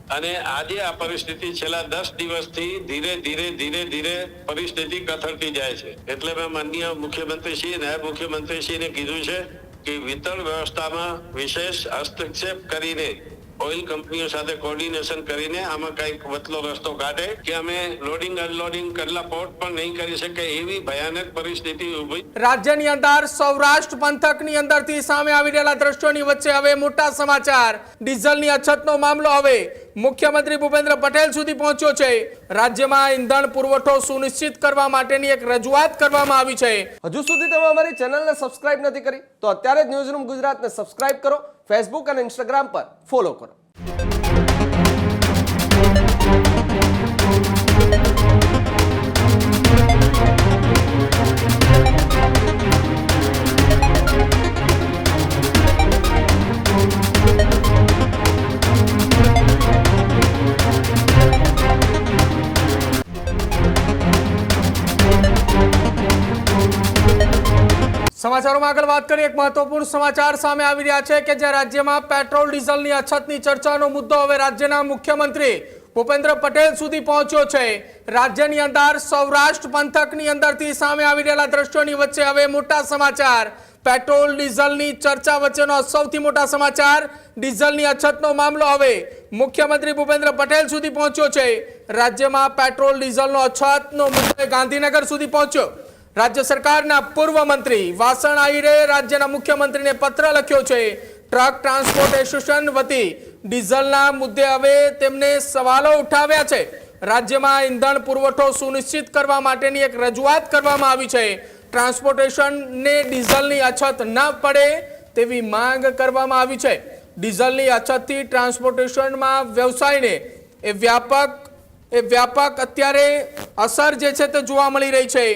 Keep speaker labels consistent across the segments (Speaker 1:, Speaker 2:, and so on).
Speaker 1: અને આજે આ પરિસ્થિતિ છેલ્લા 10 દિવસથી ધીરે ધીરે પરિસ્થિતિ કથળતી જાય છે। એટલે મેં માનનીય મુખ્યમંત્રી શ્રી નાયબ મુખ્યમંત્રી શ્રીને કીધું છે કે વિતરણ વ્યવસ્થામાં વિશેષ હસ્તક્ષેપ કરીને ઓઇલ કંપનીઓ સાથે કોર્ડિનેશન કરીને આમાં કંઈક વતલો રસ્તો કાઢે કે અમે લોડિંગ અનલોડિંગ કરેલા પોર્ટ પણ નહીં કરી શકે એવી ભયાનક પરિસ્થિતિ ઊભી।
Speaker 2: રાજ્યની અંદર સૌરાષ્ટ્ર પંથકની અંદરથી સામે આવી રહેલા દ્રશ્યોની વચ્ચે હવે મોટા સમાચાર। ડીઝલની અછતનો મામલો હવે મુખ્યમંત્રી ભૂપેન્દ્ર પટેલ સુધી પહોંચ્યો છે। રાજ્યમાં ઇંધણ પુરવઠો સુનિશ્ચિત કરવા માટેની એક રજૂઆત કરવામાં આવી છે।
Speaker 3: હજુ સુધી તમે અમારી ચેનલને સબસ્ક્રાઇબ નથી કરી તો અત્યારે જ ન્યૂઝરૂમ ગુજરાતને સબસ્ક્રાઇબ કરો, ફેસબુક અને ઇન્સ્ટાગ્રામ પર ફોલો કરો।
Speaker 2: સમાચારોમાં આગળ વાત કરીએ। એક મહત્વપૂર્ણ સમાચાર સામે આવી રહ્યા છે કે જે રાજ્યમાં પેટ્રોલ ડીઝલની અછતની ચર્ચાનો મુદ્દો હવે રાજ્યના મુખ્યમંત્રી ભૂપેન્દ્ર પટેલ સુધી પહોંચ્યો છે। રાજ્યની અંદર સૌરાષ્ટ્ર પંથકની અંદરથી સામે આવી રહેલા દ્રશ્યોની વચ્ચે હવે મોટા સમાચાર। પેટ્રોલ ડીઝલની ચર્ચા વચ્ચેનો સૌથી મોટા સમાચાર, ડીઝલની અછતનો મામલો હવે મુખ્યમંત્રી ભૂપેન્દ્ર પટેલ સુધી પહોંચ્યો છે। રાજ્યમાં પેટ્રોલ ડીઝલનો અછતનો મુદ્દો ગાંધીનગર સુધી પહોંચ્યો। રાજ્ય સરકારના પૂર્વ મંત્રી વાસણ આહિરે રાજ્યના મુખ્યમંત્રીને પત્ર લખ્યો છે। ટ્રક ટ્રાન્સપોર્ટ એસોસિએશન વતી ડીઝલના મુદ્દે હવે તેમને સવાલો ઉઠાવ્યા છે। રાજ્યમાં ઇંધણ પુરવઠો સુનિશ્ચિત કરવા માટેની એક રજૂઆત કરવામાં આવી છે। ટ્રાન્સપોર્ટેશનને ડીઝલની અછત ન પડે તેવી માંગ કરવામાં આવી છે। ડીઝલની અછતથી ટ્રાન્સપોર્ટેશનમાં વ્યવસાયને એ વ્યાપક અત્યારે અસર જે છે તે જોવા મળી રહી છે।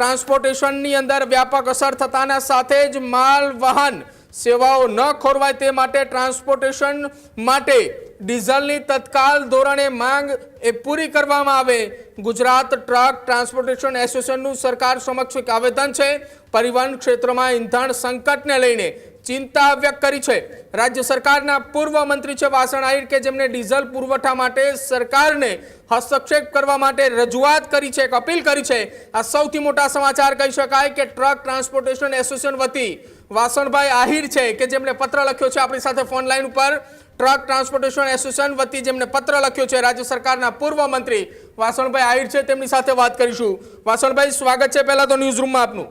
Speaker 2: ટ્રાન્સપોર્ટેશનની અંદર વ્યાપક અસર થતાના સાથે જ માલ વાહન સેવાઓ ન ખોરવાય તે માટે ટ્રાન્સપોર્ટેશન માટે ડીઝલની તત્કાલ ધોરણે માંગ એ પૂરી કરવામાં આવે। ગુજરાત ટ્રક ટ્રાન્સપોર્ટેશન એસોસિએશનનું સરકાર સમક્ષ એક આવેદન છે। પરિવહન ક્ષેત્રમાં ઇંધણ સંકટને લઈને ચિંતા વ્યક્ત કરી છે। રાજ્ય સરકારના પૂર્વ મંત્રી છે વાસણ આહિર કે જેમણે ડીઝલ પુરવઠા માટે સરકારને હસ્તક્ષેપ કરવા માટે રજૂઆત કરી છે, એક અપીલ કરી છે। આ સૌથી મોટા સમાચાર કહી શકાય કે ટ્રક ટ્રાન્સપોર્ટેશન એસોસિએશન વતી વાસણભાઈ આહિર છે કે જેમણે પત્ર લખ્યો છે આપણી સાથે ફોન લાઈન ઉપર। ટ્રક ટ્રાન્સપોર્ટેશન એસોસિએશન વતી જેમણે પત્ર લખ્યો છે રાજ્ય સરકારના પૂર્વ મંત્રી વાસણભાઈ આહિર છે, તેમની સાથે વાત કરીશું। વાસણભાઈ, સ્વાગત છે પહેલા તો ન્યૂઝરૂમમાં આપનું।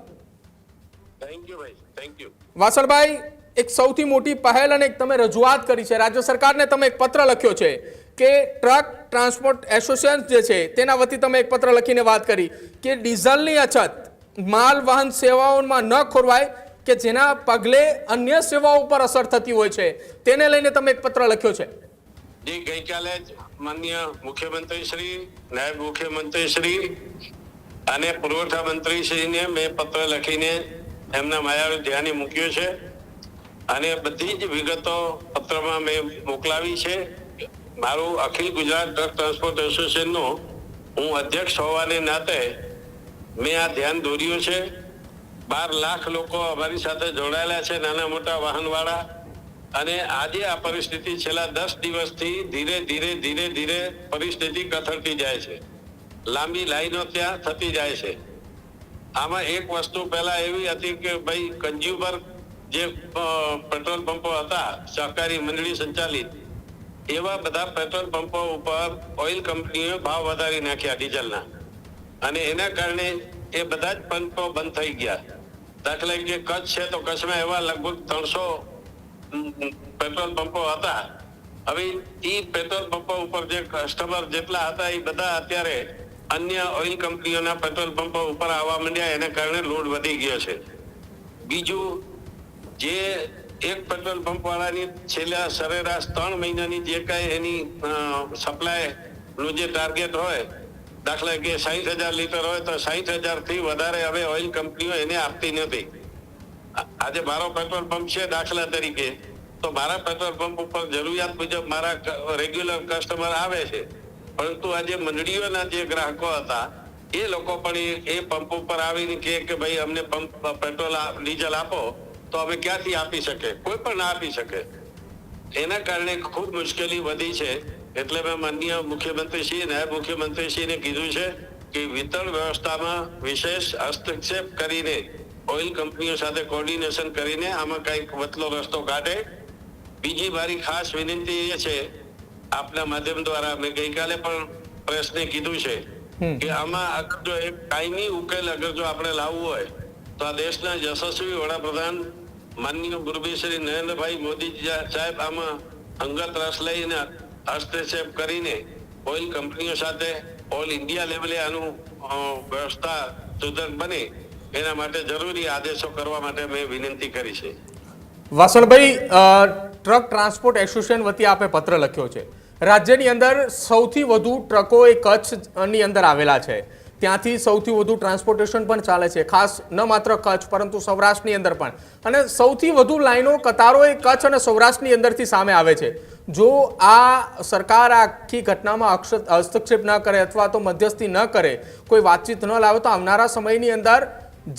Speaker 1: થેન્ક યુ ભાઈ, થેન્ક યુ।
Speaker 2: વાસણભાઈ, એક સૌથી મોટી પહેલ અને એક તમે રજૂઆત કરી છે, રાજ્ય સરકારને તમે એક પત્ર લખ્યો છે કે ટ્રક ટ્રાન્સપોર્ટ એસોસિએશન જે છે તેના વતી તમે એક પત્ર લખીને વાત કરી કે ડીઝલની અછત માલ વાહન સેવાઓમાં ન ખોરવાય કે જેના પગલે અન્ય સેવાઓ પર અસર થતી હોય છે, તેને લઈને તમે એક પત્ર લખ્યો છે।
Speaker 1: જી, ગઈકાલે જ માનનીય મુખ્યમંત્રી શ્રી, નાયબ મુખ્યમંત્રી શ્રી અને પુરવઠા મંત્રી શ્રીને મેં પત્ર લખીને એમના માયાળું ધ્યાને મૂક્યો છે અને બધી જ વિગતો પત્રમાં મેં મોકલાવી છે। મારું અખિલ ગુજરાત ટ્રક ટ્રાન્સપોર્ટ એસોસિએશનનું હું અધ્યક્ષ હોવાને નાતે મેં આ ધ્યાન દોર્યું છે। 12 લાખ લોકો અમારી સાથે જોડાયેલા છે, નાના મોટા વાહનવાળા। અને આજે આ પરિસ્થિતિ છેલ્લા 10 દિવસથી ધીરે ધીરે પરિસ્થિતિ કથળતી જાય છે। લાંબી લાઈનો ત્યાં થતી જાય છે। આમાં એક વસ્તુ પહેલા એવી હતી કે ભાઈ કન્ઝ્યુમર જે પેટ્રોલ પંપો હતા સહકારી મંડળી સંચાલિત, એવા બધા પેટ્રોલ પંપો ઉપર ઓઇલ કંપનીઓએ ભાવ વધારી નાખ્યા ડીઝલના અને એના કારણે એ બધા જ પંપો બંધ થઈ ગયા। દાખલા કે કચ્છ છે તો કચ્છમાં એવા લગભગ 300 પેટ્રોલ પંપો હતા। હવે એ પેટ્રોલ પંપો ઉપર જે કસ્ટમર જેટલા હતા એ બધા અત્યારે અન્ય ઓઇલ કંપનીઓના પેટ્રોલ પંપો ઉપર આવવા માંડ્યા, એના કારણે લોડ વધી ગયો છે। બીજું, જે એક પેટ્રોલ પંપ વાળાની છેલ્લા સરેરાશ 3 મહિનાની જે કાંઈ એની સપ્લાયનું જે ટાર્ગેટ હોય, દાખલા કે 60,000 લીટર હોય તો 60,000 થી વધારે હવે ઓઇલ કંપનીઓ એને આપતી નથી। આજે મારો પેટ્રોલ પંપ છે દાખલા તરીકે, તો મારા પેટ્રોલ પંપ ઉપર જરૂરિયાત મુજબ મારા રેગ્યુલર કસ્ટમર આવે છે, પરંતુ આજે મંડળીઓના જે ગ્રાહકો હતા એ લોકો પણ એ પંપ ઉપર આવીને કહે કે ભાઈ અમને પંપ પેટ્રોલ ડીઝલ આપો, તો અમે ક્યાંથી આપી શકે? કોઈ પણ ના આપી શકે। એના કારણે ખૂબ મુશ્કેલી વધી છે એટલે મેં માનનીય મુખ્યમંત્રીશ્રી નાયબ મુખ્યમંત્રીશ્રીને કીધું છે કે વિતરણ વ્યવસ્થામાં વિશેષ હસ્તક્ષેપ કરીને ઓઇલ કંપનીઓ સાથે કોર્ડિનેશન કરીને આમાં કંઈક વતલો રસ્તો કાઢે. બીજી મારી ખાસ વિનંતી એ છે આપના માધ્યમ દ્વારા, મેં ગઈકાલે પણ પ્રેસને કીધું છે કે આમાં અગર જો એક કાયમી ઉકેલ અગર જો આપણે લાવવું હોય તો આ દેશના યશસ્વી વડાપ્રધાન માનનીય મુરબી શ્રી નરેન્દ્રભાઈ મોદી સાહેબ આમાં અંગત રસ લઈને હસ્તક્ષેપ કરીને ઓઇલ કંપનીઓ સાથે ઓલ ઇન્ડિયા લેવલે આનું વ્યવસ્થા સુધર બને એના માટે જરૂરી આદેશો કરવા માટે મેં વિનંતી કરી છે.
Speaker 2: વાસણભાઈ, ટ્રક ટ્રાન્સપોર્ટ એસોસિએશન વતી આપે પત્ર લખ્યો છે. રાજ્યની અંદર સૌથી વધુ ટ્રકો એ કચ્છની અંદર આવેલા છે, ત્યાંથી સૌથી વધુ ટ્રાન્સપોર્ટેશન પણ ચાલે છે, ખાસ ન માત્ર કચ્છ પરંતુ સૌરાષ્ટ્રની અંદર પણ, અને સૌથી વધુ લાઈનો કતારો એ કચ્છ અને સૌરાષ્ટ્રની અંદરથી સામે આવે છે. જો આ સરકાર આખી ઘટનામાં હસ્તક્ષેપ ન કરે અથવા તો મધ્યસ્થી ન કરે, કોઈ વાતચીત ન લાવે, તો આવનારા સમયની અંદર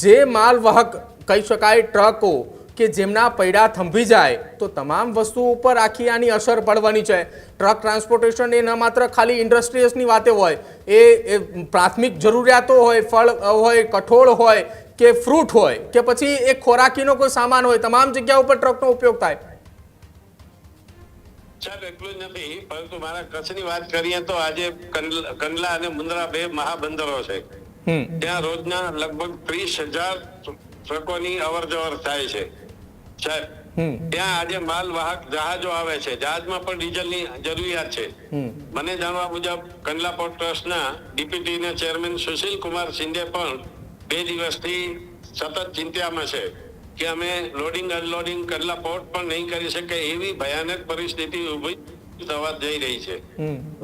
Speaker 2: જે માલવાહક કહી શકાય ટ્રકો કે જેમના પૈડા થંભી જાય તો તમામ વસ્તુઓ ઉપર આખી આની અસર પડવાની છે. ટ્રક ટ્રાન્સપોર્ટેશન એ ન માત્ર ખાલી ઇન્ડસ્ટ્રીઝની વાતે હોય, એ પ્રાથમિક જરૂરિયાતો હોય, ફળ હોય, કઠોળ હોય કે ફ્રૂટ હોય કે પછી એ ખોરાકીનો કોઈ સામાન હોય, તમામ જગ્યા ઉપર ટ્રકનો ઉપયોગ થાય.
Speaker 1: સાહેબ, એટલું જ નથી, પરંતુ મારા કચ્છની વાત કરીએ તો આજે કંડલા અને મુન્દ્રા બે મહાબંદરો છે. ત્યાં રોજના લગભગ 30,000 ટ્રકોની અવર જવર થાય છે. સાહેબ, ત્યાં આજે માલવાહક જહાજો આવે છે, જહાજમાં પણ ડીઝલની જરૂરિયાત છે. મને જાણવા મુજબ કંડલા પોર્ટ ટ્રસ્ટના ડીપીટી ચેરમેન સુશીલ કુમાર શિંદે પણ 2 દિવસથી સતત ચિંતામાં છે કે અમે લોડિંગ અનલોડિંગ કંડલા પોર્ટ પણ નહીં કરી શકે એવી ભયાનક પરિસ્થિતિ ઊભી થવા જઈ રહી છે.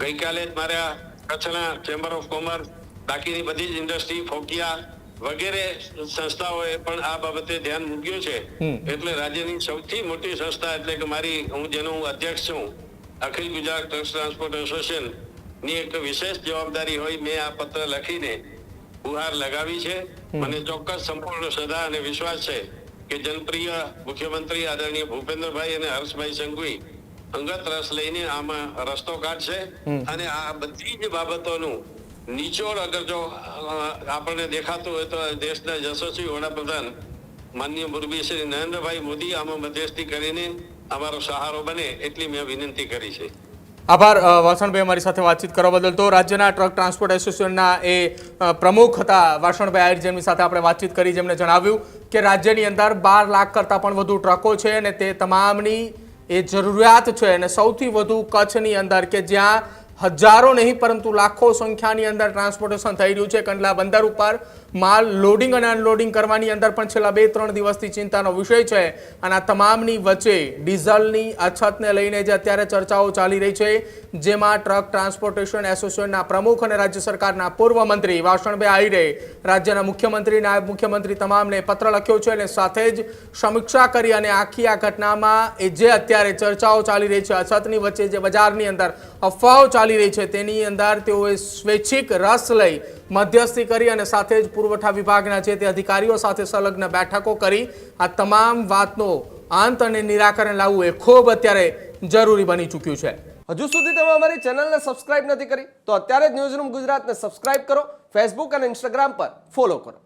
Speaker 1: ગઈકાલે જ મારા કચ્છના ચેમ્બર ઓફ કોમર્સ, બાકીની બધી જ ઇન્ડસ્ટ્રી, ફોકિયા વગેરે સંસ્થાઓએ પણ આ બાબતે ધ્યાન મૂક્યું છે. એટલે રાજ્યની સૌથી મોટી સંસ્થા એટલે કે હું જેનું અધ્યક્ષ છું, અખિલ ગુજરાત ટ્રક ટ્રાન્સપોર્ટ એસોસિએશન ની એક વિશેષ જવાબદારી હોય મેં આ પત્ર લખીને ગુહાર લગાવી છે. મને ચોક્કસ સંપૂર્ણ શ્રદ્ધા અને વિશ્વાસ છે કે જનપ્રિય મુખ્યમંત્રી આદરણીય ભૂપેન્દ્રભાઈ અને હર્ષભાઈ સંઘવી અંગત રસ લઈને આમાં રસ્તો કાઢશે અને આ બધી જ બાબતોનું નિચોડ અગર જો આપણને દેખાતું હોય તો દેશના યશસ્વી વડાપ્રધાન માનનીય મુરબી શ્રી નરેન્દ્રભાઈ મોદી આમાં મધ્યસ્થી કરીને અમારો સહારો બને એટલી મેં વિનંતી કરી છે.
Speaker 2: આભાર વાસણભાઈ, અમારી સાથે વાતચીત કરવા બદલ. તો રાજ્યના ટ્રક ટ્રાન્સપોર્ટ એસોસિએશનના એ પ્રમુખ હતા વાસણભાઈ આહિર, જેમની સાથે આપણે વાતચીત કરી, જેમણે જણાવ્યું કે રાજ્યની અંદર 12 લાખ કરતાં પણ વધુ ટ્રકો છે અને તે તમામની એ જરૂરિયાત છે. અને સૌથી વધુ કચ્છની અંદર કે જ્યાં હજારો નહીં પરંતુ લાખો સંખ્યાની અંદર ટ્રાન્સપોર્ટેશન થઈ રહ્યું છે. કંડલા બંદર ઉપર માલ લોડિંગ અને અનલોડિંગ કરવાની અંદર પણ છેલ્લા 2-3 દિવસથી ચિંતાનો વિષય છે. અને આ તમામની વચ્ચે ડીઝલની અછતને લઈને જે અત્યારે ચર્ચાઓ ચાલી રહી છે, જેમાં ટ્રક ટ્રાન્સપોર્ટેશન એસોસિએશનના પ્રમુખ અને રાજ્ય સરકારના પૂર્વ મંત્રી વાસણભાઈ આહિરે રાજ્યના મુખ્યમંત્રી, નાયબ મુખ્યમંત્રી તમામને પત્ર લખ્યો છે અને સાથે જ સમીક્ષા કરી અને આખી આ ઘટનામાં એ જે અત્યારે ચર્ચાઓ ચાલી રહી છે, અછતની વચ્ચે જે બજારની અંદર અફવાઓ ચાલી રહી છે, તેની અંદર તેઓએ સ્વૈચ્છિક રસ લઈ મધ્યસ્થી કરી અને સાથે જ પુરવઠા વિભાગના જે તે અધિકારીઓ સાથે સંલગ્ન બેઠકો કરી આ તમામ વાતનો અંત અને નિરાકરણ લાવવું એ ખૂબ અત્યારે જરૂરી બની ચૂક્યું છે.
Speaker 3: હજુ સુધી તમે અમારી ચેનલને સબસ્ક્રાઇબ નથી કરી તો અત્યારે જ ન્યૂઝરૂમ ગુજરાતને સબસ્ક્રાઇબ કરો, ફેસબુક અને ઇન્સ્ટાગ્રામ પર ફોલો કરો.